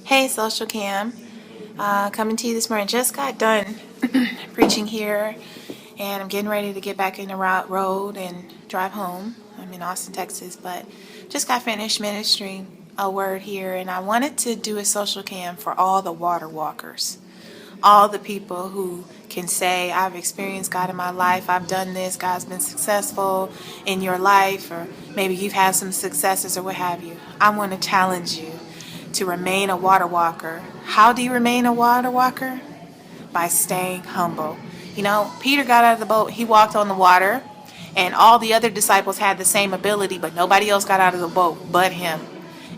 Hey, Social Cam. Coming to you this morning. Just got done preaching here, and I'm getting ready to get back in the road and drive home. I'm in Austin, Texas, but just got finished ministering a word here, and I wanted to do a Social Cam for all the water walkers. All the people who can say, I've experienced God in my life, I've done this, God's been successful in your life, or maybe you've had some successes or what have you. I want to challenge you to remain a water walker. How do you remain a water walker? By staying humble. You know, Peter got out of the boat, he walked on the water, and all the other disciples had the same ability, but nobody else got out of the boat but him.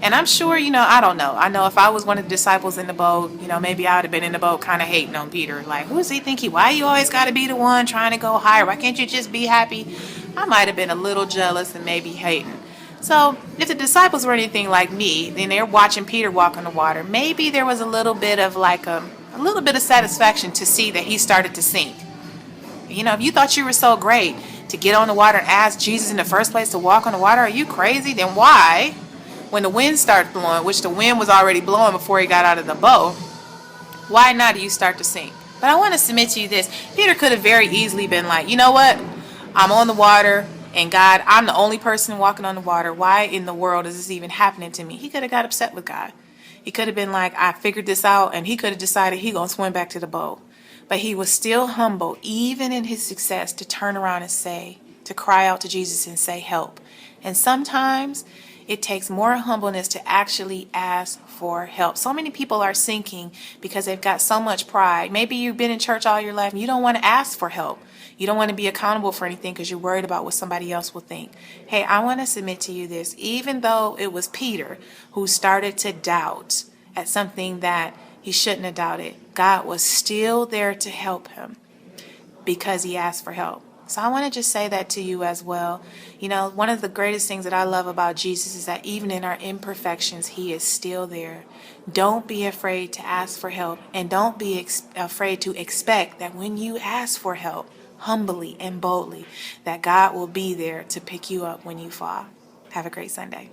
And I'm sure, I don't know. I know if I was one of the disciples in the boat, maybe I would have been in the boat kind of hating on Peter. Like, who does he think why you always got to be the one trying to go higher? Why can't you just be happy? I might have been a little jealous and maybe hating. So if the disciples were anything like me, then they're watching Peter walk on the water. Maybe there was a little bit of a little bit of satisfaction to see that he started to sink. If you thought you were so great to get on the water and ask Jesus in the first place to walk on the water, are you crazy? Then why, when the wind started blowing, which the wind was already blowing before he got out of the boat, why not do you start to sink? But I want to submit to you this. Peter could have very easily been like, you know what? I'm on the water, and God, I'm the only person walking on the water. Why in the world is this even happening to me? He could have got upset with God. He could have been like, I figured this out, and he could have decided he gonna swim back to the boat. But he was still humble, even in his success, to turn around and to cry out to Jesus and say, help. And sometimes it takes more humbleness to actually ask for help. So many people are sinking because they've got so much pride. Maybe you've been in church all your life and you don't want to ask for help. You don't want to be accountable for anything because you're worried about what somebody else will think. Hey, I want to submit to you this. Even though it was Peter who started to doubt at something that he shouldn't have doubted, God was still there to help him because he asked for help. So I want to just say that to you as well. One of the greatest things that I love about Jesus is that even in our imperfections, he is still there. Don't be afraid to ask for help, and don't be afraid to expect that when you ask for help, humbly and boldly, that God will be there to pick you up when you fall. Have a great Sunday.